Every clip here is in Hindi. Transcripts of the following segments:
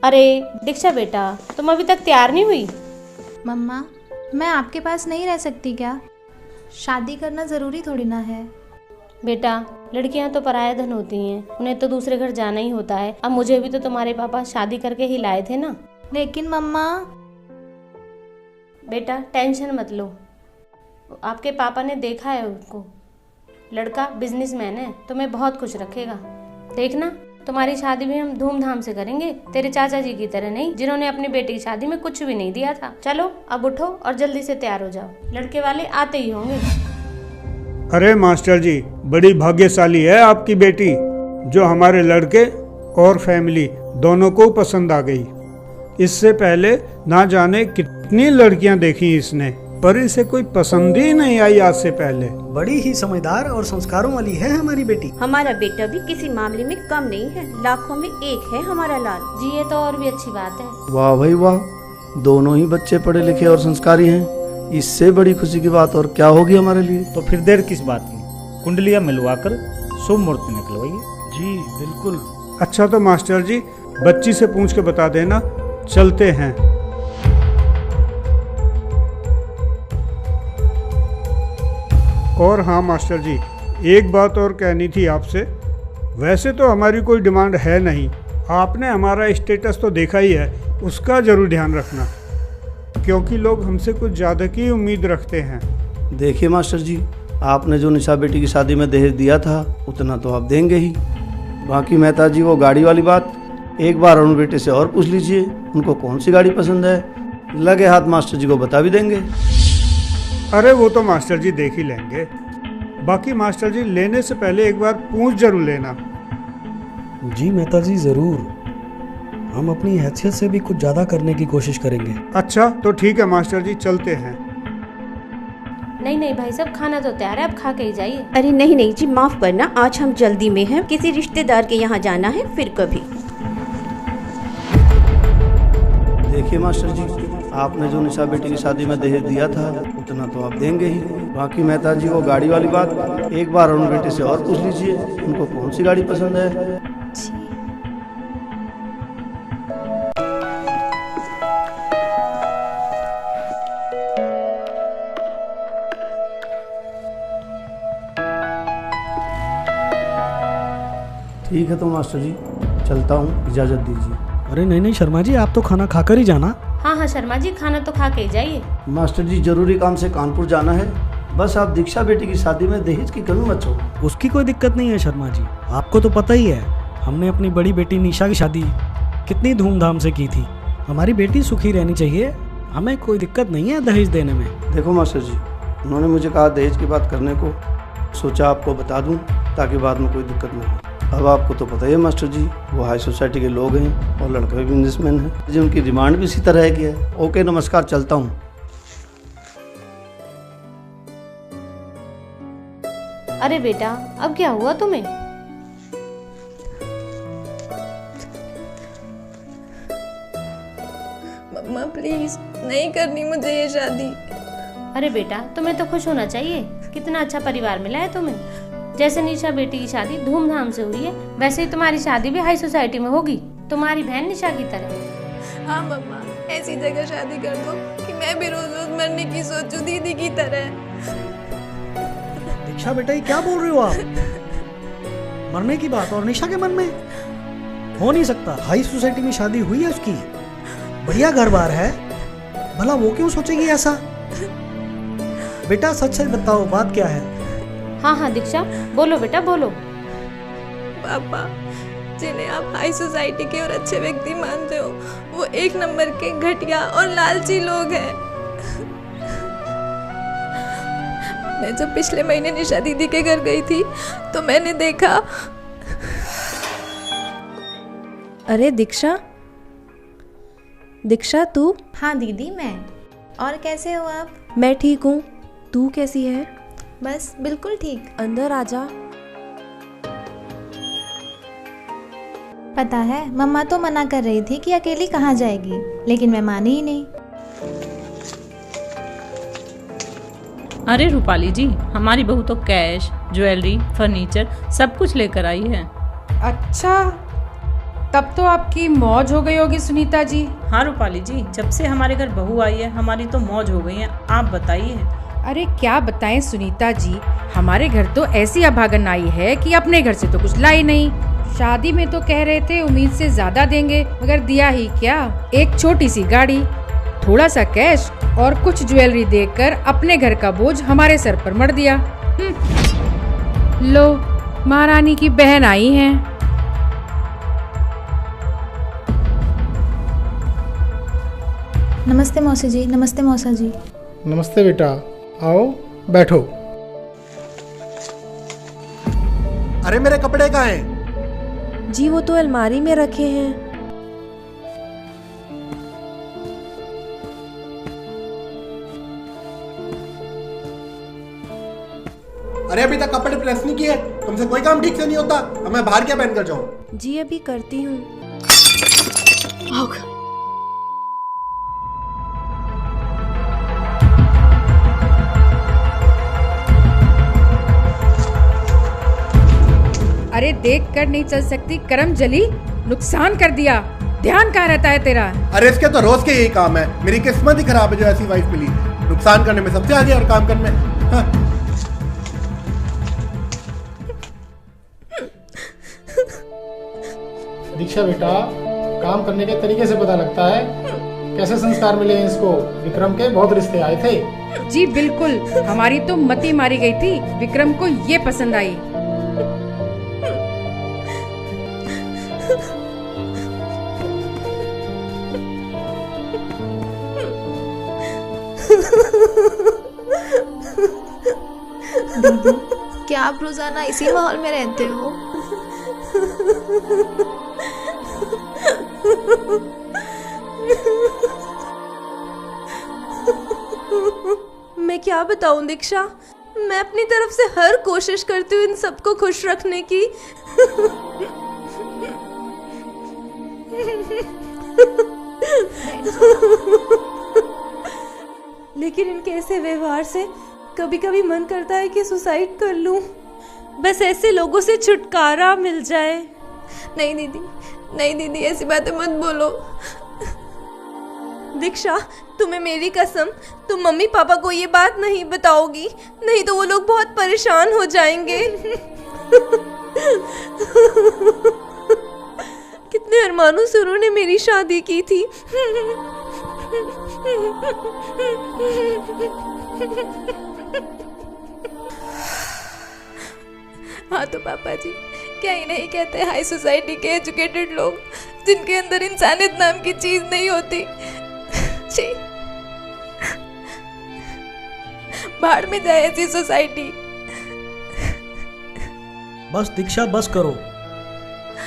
अरे दीक्षा बेटा, तुम अभी तक तैयार नहीं हुई? मम्मा, मैं आपके पास नहीं रह सकती क्या? शादी करना ज़रूरी थोड़ी ना है। बेटा, लड़कियां तो पराया धन होती हैं, उन्हें तो दूसरे घर जाना ही होता है। अब मुझे भी तो तुम्हारे पापा शादी करके ही लाए थे ना। लेकिन मम्मा। बेटा टेंशन मत लो, आपके पापा ने देखा है उसको, लड़का बिजनेसमैन है, तुम्हें बहुत खुश रखेगा। देखना, तुम्हारी शादी भी हम धूमधाम से करेंगे, तेरे चाचा जी की तरह नहीं, जिन्होंने अपनी बेटी की शादी में कुछ भी नहीं दिया था। चलो अब उठो और जल्दी से तैयार हो जाओ, लड़के वाले आते ही होंगे। अरे मास्टर जी, बड़ी भाग्यशाली है आपकी बेटी, जो हमारे लड़के और फैमिली दोनों को पसंद आ गई। इससे पहले ना जाने कितनी लड़कियां देखी इसने, पर इसे कोई पसंद ही नहीं आई आज से पहले। बड़ी ही समझदार और संस्कारों वाली है हमारी बेटी। हमारा बेटा भी किसी मामले में कम नहीं है, लाखों में एक है हमारा लाल जी। ये तो और भी अच्छी बात है। वाह भाई वाह, दोनों ही बच्चे पढ़े लिखे और संस्कारी हैं। इससे बड़ी खुशी की बात और क्या होगी हमारे लिए। तो फिर देर किस बात की, कुंडलियां मिलवाकर शुभ मुहूर्त निकलवाइए। जी बिल्कुल। अच्छा तो मास्टर जी, बच्ची से पूछ के बता देना, चलते हैं। और हाँ मास्टर जी, एक बात और कहनी थी आपसे। वैसे तो हमारी कोई डिमांड है नहीं, आपने हमारा स्टेटस तो देखा ही है, उसका जरूर ध्यान रखना, क्योंकि लोग हमसे कुछ ज़्यादा की उम्मीद रखते हैं। देखिए मास्टर जी, आपने जो निशा बेटी की शादी में दहेज दिया था उतना तो आप देंगे ही। बाकी मेहता जी, वो गाड़ी वाली बात एक बार अरुण बेटे से और पूछ लीजिए, उनको कौन सी गाड़ी पसंद है। लगे हाथ मास्टर जी को बता भी देंगे। अरे वो तो मास्टर जी देख ही लेंगे। बाकी मास्टर जी, लेने से पहले एक बार पूछ जरूर लेना। जी मेहता जी जरूर, हम अपनी हैसियत से भी कुछ ज्यादा करने की कोशिश करेंगे। अच्छा तो ठीक है मास्टर जी, चलते हैं। नहीं नहीं भाई साहब, खाना तो तैयार है, आप खा के ही जाइए। अरे नहीं नहीं जी, माफ करना, आज हम जल्दी में हैं, किसी रिश्तेदार के यहाँ जाना है, फिर कभी। देखिए मास्टर जी, आपने जो निशा बेटी की शादी में दहेज दिया था उतना तो आप देंगे ही। बाकी मेहता जी, वो गाड़ी वाली बात एक बार अरुण बेटे से और पूछ लीजिए, उनको कौन सी गाड़ी पसंद है। ठीक है तो मास्टर जी, चलता हूँ, इजाज़त दीजिए। अरे नहीं नहीं शर्मा जी, आप तो खाना खाकर ही जाना। हाँ हाँ शर्मा जी, खाना तो खा के ही जाइए। मास्टर जी, जरूरी काम से कानपुर जाना है, बस आप दीक्षा बेटी की शादी में दहेज की कमी मत छोड़ो। उसकी कोई दिक्कत नहीं है शर्मा जी, आपको तो पता ही है, हमने अपनी बड़ी बेटी निशा की शादी कितनी धूमधाम से की थी। हमारी बेटी सुखी रहनी चाहिए, हमें कोई दिक्कत नहीं है दहेज देने में। देखो मास्टर जी, उन्होंने मुझे कहा दहेज की बात करने को, सोचा आपको बता दूं ताकि बाद में कोई दिक्कत ना हो। अब आपको तो पता ही है मास्टर जी, वो हाई सोसाइटी के लोग हैं और लड़का भी बिजनेसमैन है, जो उनकी डिमांड भी इसी तरह की है। ओके नमस्कार, चलता हूँ। अरे बेटा, अब क्या हुआ तुम्हें? मम्मा प्लीज, नहीं करनी मुझे ये शादी। अरे बेटा, तुम्हें तो खुश होना चाहिए, कितना अच्छा परिवार मिला है तुम्हें। जैसे निशा बेटी की शादी धूमधाम से हुई है, वैसे ही तुम्हारी शादी भी हाई सोसाइटी में होगी, तुम्हारी बहन निशा की तरह। हाँ मम्मा, ऐसी जगह शादी कर दो कि मैं भी रोज रोज मरने की सोचूं दीदी की तरह। दीक्षा बेटा, ये क्या बोल रहे हो आप? मरने की बात और निशा के मन में हो नहीं सकता। हाई सोसाइटी में शादी हुई है उसकी, बढ़िया घर बार है, भला वो क्यों सोचेगी ऐसा? बेटा सच सच बताओ, बात क्या है? हाँ हाँ दीक्षा, बोलो बेटा बोलो। पापा, जिन्हें आप हाई सोसाइटी के और अच्छे व्यक्ति मानते हो, वो एक नंबर के घटिया और लालची लोग हैं। मैं जब पिछले महीने निशा दीदी के घर गई थी तो मैंने देखा। अरे दीक्षा, दीक्षा तू? हाँ दीदी, मैं। और कैसे हो आप? मैं ठीक हूँ, तू कैसी है? बस बिल्कुल ठीक। अंदर आजा। पता है, मम्मा तो मना कर रही थी कि अकेली कहाँ जाएगी, लेकिन मैं मानी ही नहीं। अरे रूपाली जी, हमारी बहू तो कैश, ज्वेलरी, फर्नीचर सब कुछ लेकर आई है। अच्छा, तब तो आपकी मौज हो गई होगी सुनीता जी। हाँ रूपाली जी, जब से हमारे घर बहू आई है हमारी तो मौज हो गई है। आप बताइए। अरे क्या बताएं सुनीता जी, हमारे घर तो ऐसी अभागन आई है कि अपने घर से तो कुछ लाई नहीं। शादी में तो कह रहे थे उम्मीद से ज्यादा देंगे, मगर दिया ही क्या, एक छोटी सी गाड़ी, थोड़ा सा कैश और कुछ ज्वेलरी देकर अपने घर का बोझ हमारे सर पर मढ़ दिया। लो, महारानी की बहन आई हैं। नमस्ते मौसी जी। नमस्ते मौसा जी। नमस्ते बेटा, आओ बैठो। अरे मेरे कपड़े कहाँ हैं? जी वो तो अलमारी में रखे हैं। अरे अभी तक कपड़े प्रेस नहीं किए, तुमसे कोई काम ठीक से नहीं होता। अब मैं बाहर क्या पहन कर जाऊं? जी अभी करती हूँ। अरे देख कर नहीं चल सकती, करम जली, नुकसान कर दिया। ध्यान कहाँ रहता है तेरा? अरे इसके तो रोज के यही काम है। मेरी किस्मत ही खराब है जो ऐसी वाइफ मिली। नुकसान करने में सबसे आगे और काम करने में। हाँ। दीक्षा बेटा, काम करने के तरीके से पता लगता है कैसे संस्कार मिले हैं इसको। विक्रम के बहुत रिश्ते आए थे। जी बिल्कुल, हमारी तो मती मारी गई थी, विक्रम को ये पसंद आई। दीदी, क्या आप रोजाना इसी माहौल में रहते हो? मैं क्या बताऊं दीक्षा, मैं अपनी तरफ से हर कोशिश करती हूँ इन सबको खुश रखने की। लेकिन इनके ऐसे व्यवहार से कभी कभी मन करता है कि सुसाइड कर लूं, बस ऐसे लोगों से छुटकारा मिल जाए। नहीं दीदी, नहीं दीदी, ऐसी बातें मत बोलो। दीक्षा, तुम्हें मेरी कसम, तुम मम्मी पापा को ये बात नहीं बताओगी, नहीं तो वो लोग बहुत परेशान हो जाएंगे। कितने अरमानों से उन्होंने मेरी शादी की थी। हाँ तो पापा जी, क्या ही नहीं कहते हाई सोसाइटी के एजुकेटेड लोग, जिनके अंदर इंसानियत नाम की चीज नहीं होती। छी, बाहर में जाए ऐसी सोसाइटी। बस दीक्षा, बस करो।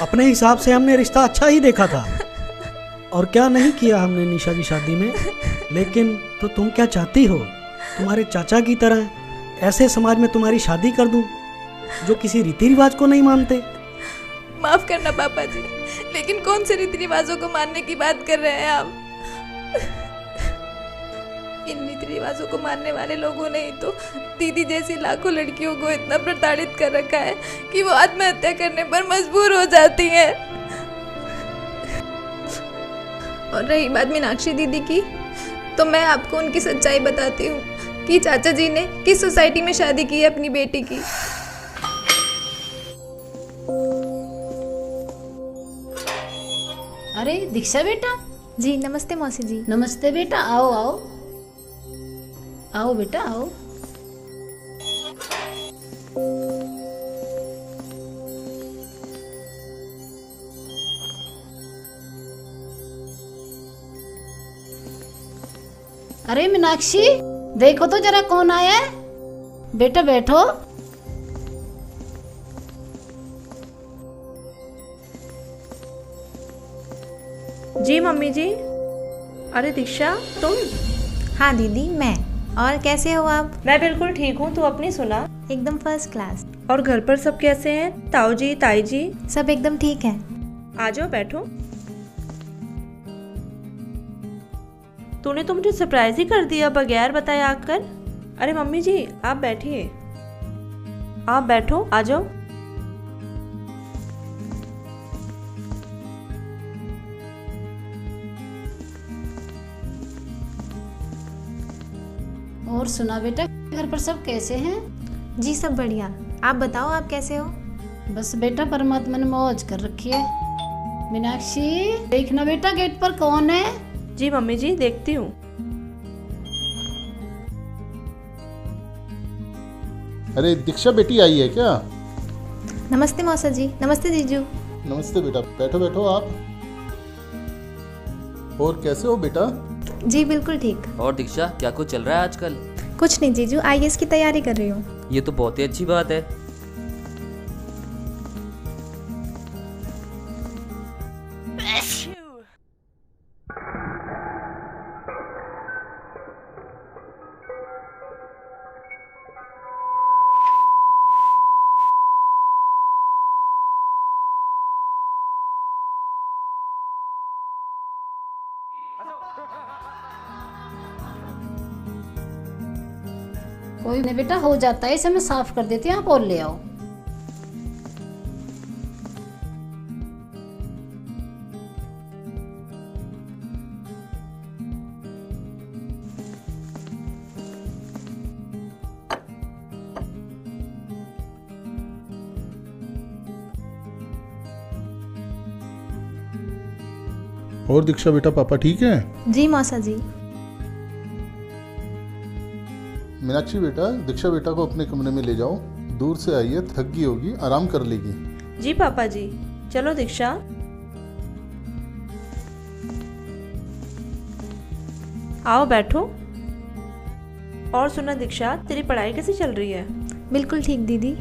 अपने हिसाब से हमने रिश्ता अच्छा ही देखा था, और क्या नहीं किया हमने निशा की शादी में। लेकिन तो तुम क्या चाहती हो? तुम्हारे चाचा की तरह ऐसे समाज में तुम्हारी शादी कर दूं जो किसी रीति रिवाज को नहीं मानते? माफ करना पापा जी, लेकिन कौन से रीति रिवाजों को मानने की बात कर रहे हैं आप? इन रीति रिवाजों को मानने वाले लोगों ने ही तो दीदी जैसी लाखों लड़कियों को इतना प्रताड़ित कर रखा है कि वो आत्महत्या करने पर मजबूर हो जाती हैं। और रही बात मीनाक्षी दीदी की, तो मैं आपको उनकी सच्चाई बताती हूँ कि चाचा जी ने किस सोसाइटी में शादी की है अपनी बेटी की। अरे दीक्षा बेटा। जी नमस्ते मौसी जी। नमस्ते बेटा, आओ आओ आओ बेटा आओ। अरे मीनाक्षी, देखो तो जरा कौन आया है। बेटा बैठो। जी मम्मी जी। अरे दीक्षा, तुम? हाँ दीदी, मैं। और कैसे हो आप? मैं बिल्कुल ठीक हूँ, तू अपनी सुना? एकदम फर्स्ट क्लास। और घर पर सब कैसे हैं? ताऊ जी, ताई जी? सब एकदम ठीक है। आ जाओ बैठो। तूने तो मुझे सरप्राइज ही कर दिया बगैर बताए आकर। अरे मम्मी जी, आप बैठिए। आप बैठो, आ जाओ। और सुना बेटा, घर पर सब कैसे हैं? जी सब बढ़िया। आप बताओ, आप कैसे हो? बस बेटा परमात्मा ने मौज कर रखी है। मीनाक्षी देखना बेटा गेट पर कौन है। जी मम्मी जी, देखती हूँ। अरे दीक्षा बेटी आई है क्या? नमस्ते मौसा जी। नमस्ते जीजू। नमस्ते बेटा, बैठो बैठो आप। और कैसे हो बेटा? जी बिल्कुल ठीक। और दीक्षा, क्या कुछ चल रहा है आजकल? कुछ नहीं जीजू, IAS की तैयारी कर रही हूँ। ये तो बहुत ही अच्छी बात है। कोई नहीं बेटा, हो जाता है, इसे मैं साफ कर देती हूँ, आप और ले आओ। और दीक्षा बेटा, पापा ठीक है? जी मौसा जी। मीनाक्षी बेटा, दीक्षा बेटा को अपने कमरे में ले जाओ। दूर से आई है, थक गई होगी, आराम कर लेगी। जी पापा जी। चलो दीक्षा। आओ बैठो। और सुना दीक्षा, तेरी पढ़ाई कैसी चल रही है? बिल्कुल ठीक दीदी।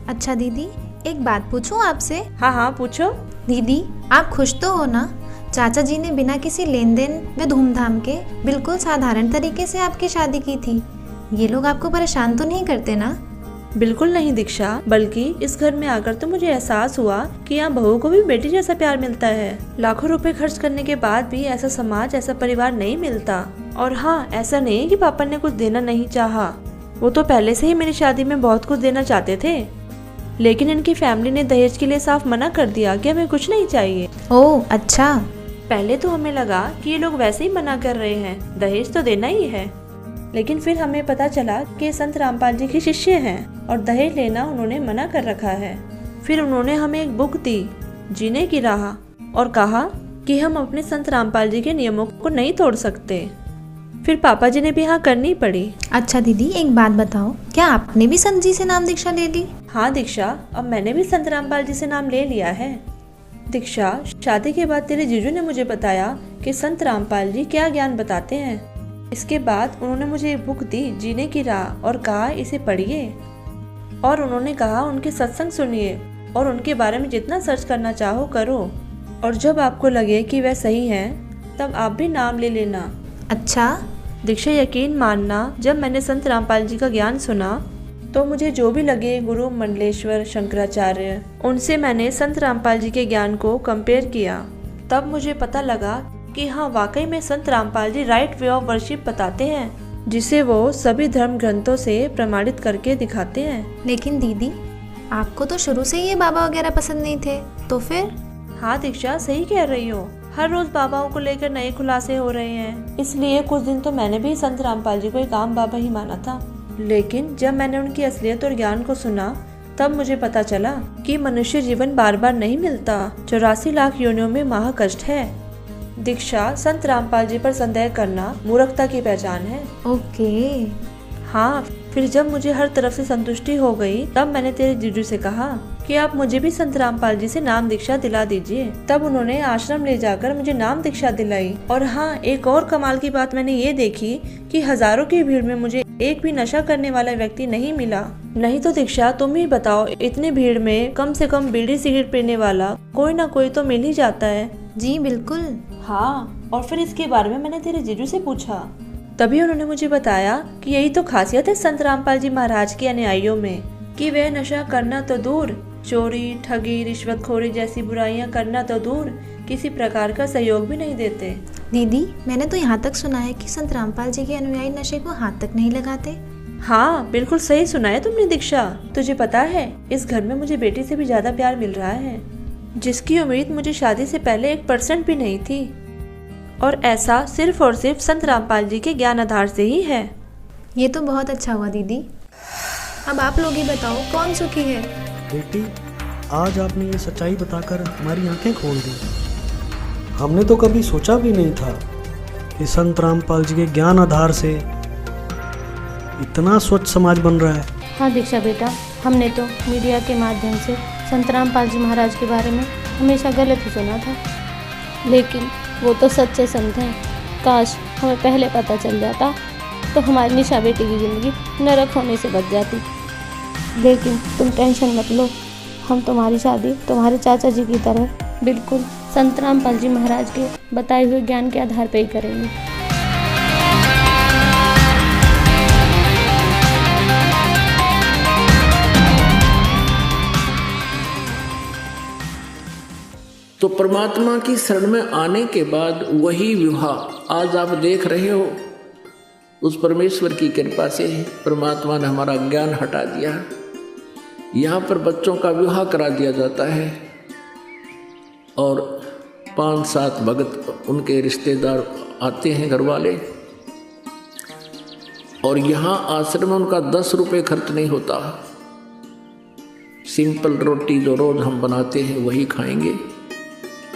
अच्छा दीदी, एक बात पूछूं आपसे? हाँ हाँ पूछो। दीदी आप खुश तो हो ना? चाचा जी ने बिना किसी लेन देन व धूमधाम के बिल्कुल साधारण तरीके से आपकी शादी की थी। ये लोग आपको परेशान तो नहीं करते ना? बिल्कुल नहीं दीक्षा, बल्कि इस घर में आकर तो मुझे एहसास हुआ कि यहाँ बहू को भी बेटी जैसा प्यार मिलता है। लाखों रुपए खर्च करने के बाद भी ऐसा समाज, ऐसा परिवार नहीं मिलता। और हाँ, ऐसा नहीं कि पापा ने कुछ देना नहीं चाहा, वो तो पहले से ही मेरी शादी में बहुत कुछ देना चाहते थे, लेकिन इनकी फैमिली ने दहेज के लिए साफ मना कर दिया कि हमें कुछ नहीं चाहिए। ओह अच्छा। पहले तो हमें लगा कि ये लोग वैसे ही मना कर रहे हैं, दहेज तो देना ही है, लेकिन फिर हमें पता चला कि संत रामपाल जी के शिष्य हैं और दहेज लेना उन्होंने मना कर रखा है। फिर उन्होंने हमें एक बुक दी, जीने की राह, और कहा कि हम अपने संत रामपाल जी के नियमों को नहीं तोड़ सकते। फिर पापा जी ने भी हाँ करनी पड़ी। अच्छा दीदी, एक बात बताओ, क्या आपने भी संत जी से नाम दीक्षा ले ली? हाँ दीक्षा, अब मैंने भी संत रामपाल जी से नाम ले लिया है। दीक्षा, शादी के बाद तेरे जीजू ने मुझे बताया कि संत रामपाल जी क्या ज्ञान बताते हैं। इसके बाद उन्होंने मुझे एक बुक दी, जीने की राह, और कहा इसे पढ़िए। और उन्होंने कहा उनके सत्संग सुनिए और उनके बारे में जितना सर्च करना चाहो करो, और जब आपको लगे कि वह सही हैं, तब आप भी नाम ले लेना। अच्छा दीक्षा, यकीन मानना, जब मैंने संत रामपाल जी का ज्ञान सुना तो मुझे जो भी लगे गुरु मंडलेश्वर, शंकराचार्य, उनसे मैंने संत रामपाल जी के ज्ञान को कंपेयर किया। तब मुझे पता लगा कि हाँ, वाकई में संत Rampal ji right way of worship बताते हैं, जिसे वो सभी धर्म ग्रंथों से प्रमाणित करके दिखाते हैं। लेकिन दीदी, आपको तो शुरू से ये बाबा वगैरह पसंद नहीं थे, तो फिर? हाँ दीक्षा, सही कह रही हो, हर रोज बाबाओं को लेकर नए खुलासे हो रहे हैं, इसलिए कुछ दिन तो मैंने भी संत रामपाल जी को एक आम बाबा ही माना था। लेकिन जब मैंने उनकी असलियत और ज्ञान को सुना, तब मुझे पता चला कि मनुष्य जीवन बार बार नहीं मिलता, 84 लाख योनियों में महाकष्ट है। दीक्षा, संत रामपाल जी पर संदेह करना मूर्खता की पहचान है। ओके। हाँ, फिर जब मुझे हर तरफ से संतुष्टि हो गई, तब मैंने तेरे जीजू से कहा कि आप मुझे भी संत रामपाल जी से नाम दीक्षा दिला दीजिए। तब उन्होंने आश्रम ले जाकर मुझे नाम दीक्षा दिलाई। और हाँ, एक और कमाल की बात मैंने ये देखी कि हजारों की भीड़ में मुझे एक भी नशा करने वाला व्यक्ति नहीं मिला। नहीं तो दीक्षा, तुम ही बताओ, इतनी भीड़ में कम से कम बीड़ी सिगरेट पीने वाला कोई ना कोई तो मिल ही जाता है। जी बिल्कुल। हाँ, और फिर इसके बारे में मैंने तेरे जीजू से पूछा, तभी उन्होंने मुझे बताया कि यही तो खासियत है संत रामपाल जी महाराज के अनुयायियों में, कि वे नशा करना तो दूर, चोरी, ठगी, रिश्वतखोरी जैसी बुराइयां करना तो दूर, किसी प्रकार का सहयोग भी नहीं देते। दीदी, मैंने तो यहाँ तक सुना है कि संत रामपाल जी के अनुयायी नशे को हाथ तक नहीं लगाते। हाँ, बिल्कुल सही सुना है तुमने दीक्षा। तुझे पता है, इस घर में मुझे बेटी से भी ज्यादा प्यार मिल रहा है, जिसकी उम्मीद मुझे शादी से पहले 1% भी नहीं थी, और ऐसा सिर्फ और सिर्फ संत रामपाल जी के ज्ञान आधार से ही है। ये तो बहुत अच्छा हुआ दीदी। अब आप लोग ही बताओ कौन सुखी है। बेटी, आज आपने ये सच्चाई बताकर हमारी आंखें खोल दी। हमने तो कभी सोचा भी नहीं था कि संत रामपाल जी के ज्ञान आधार से इतना स्वच्छ समाज बन रहा है। हाँ दीक्षा बेटा, हमने तो मीडिया के माध्यम से संत रामपाल जी महाराज के बारे में हमेशा गलत ही सुना था, लेकिन वो तो सच्चे संत हैं। काश हमें पहले पता चल जाता तो हमारी निशा बेटी की ज़िंदगी नरक होने से बच जाती। लेकिन तुम टेंशन मत लो, हम तुम्हारी शादी तुम्हारे चाचा जी की तरह बिल्कुल संत रामपाल जी महाराज के बताए हुए ज्ञान के आधार पर ही करेंगे। तो परमात्मा की शरण में आने के बाद वही विवाह आज आप देख रहे हो, उस परमेश्वर की कृपा से परमात्मा ने हमारा ज्ञान हटा दिया। यहाँ पर बच्चों का विवाह करा दिया जाता है और 5-7 भगत उनके रिश्तेदार आते हैं, घर वाले, और यहाँ आश्रम में उनका 10 रुपये खर्च नहीं होता। सिंपल रोटी जो रोज हम बनाते हैं वही खाएंगे।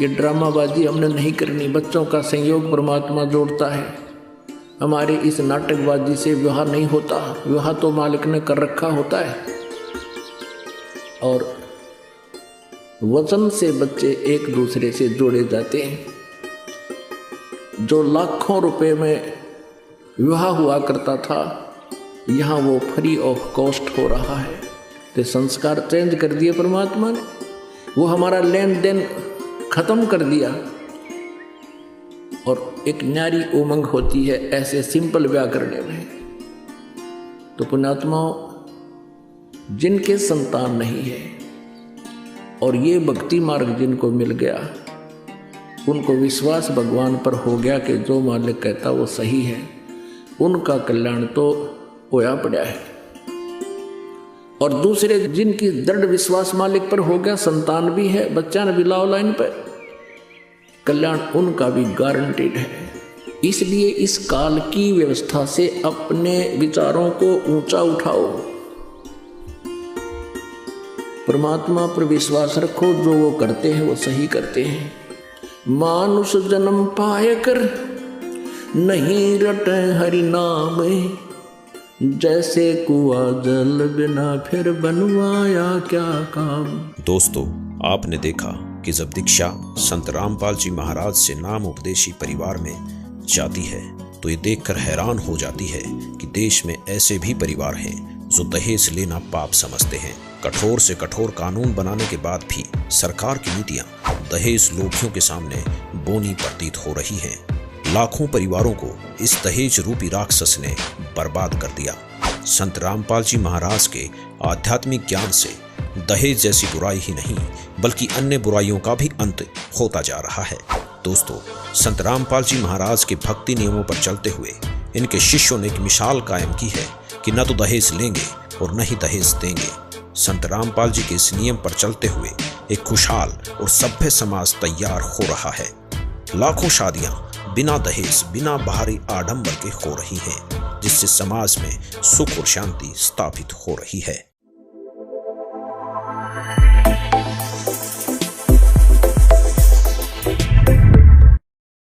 ये ड्रामाबाजी हमने नहीं करनी। बच्चों का संयोग परमात्मा जोड़ता है। हमारे इस नाटकबाजी से विवाह नहीं होता। विवाह तो मालिक ने कर रखा होता है और वचन से बच्चे एक दूसरे से जोड़े जाते हैं। जो लाखों रुपए में विवाह हुआ करता था, यहाँ वो फ्री ऑफ कॉस्ट हो रहा है। तो संस्कार चेंज कर दिए परमात्मा ने, वो हमारा लेन देन खत्म कर दिया और एक न्यारी उमंग होती है ऐसे सिंपल ब्याह करने में। तो पुण्यात्माओं, जिनके संतान नहीं है और ये भक्ति मार्ग जिनको मिल गया, उनको विश्वास भगवान पर हो गया कि जो मालिक कहता वो सही है, उनका कल्याण तो होया पड़ा है। और दूसरे जिनकी दृढ़ विश्वास मालिक पर हो गया, संतान भी है, बच्चा ने भी लाओ लाइन पर, कल्याण उनका भी गारंटेड है। इसलिए इस काल की व्यवस्था से अपने विचारों को ऊंचा उठाओ, परमात्मा पर विश्वास रखो। जो वो करते हैं वो सही करते हैं। मानुष जन्म पाए कर नहीं रटे हरि नाम, जैसे कुआं जल बिना फिर बनवाया क्या काम। दोस्तों, आपने देखा कि जब दीक्षा संत रामपाल जी महाराज से नाम उपदेशी परिवार में जाती है तो ये देखकर हैरान हो जाती है कि देश में ऐसे भी परिवार हैं जो दहेज लेना पाप समझते हैं। कठोर से कठोर कानून बनाने के बाद भी सरकार की नीतियां दहेज लोभियों के सामने बोनी प्रतीत हो रही हैं। लाखों परिवारों को इस दहेज रूपी राक्षस ने बर्बाद कर दिया। संत रामपाल जी महाराज के आध्यात्मिक ज्ञान से दहेज जैसी बुराई ही नहीं बल्कि अन्य बुराइयों का भी अंत होता जा रहा है। दोस्तों, संत रामपाल जी महाराज के भक्ति नियमों पर चलते हुए इनके शिष्यों ने एक मिसाल कायम की है कि न तो दहेज लेंगे और न ही दहेज देंगे। संत रामपाल जी के इस नियम पर चलते हुए एक खुशहाल और सभ्य समाज तैयार हो रहा है। लाखों शादियां बिना दहेज, बिना बाहरी आडंबर के हो रही हैं, जिससे समाज में सुख और शांति स्थापित हो रही है।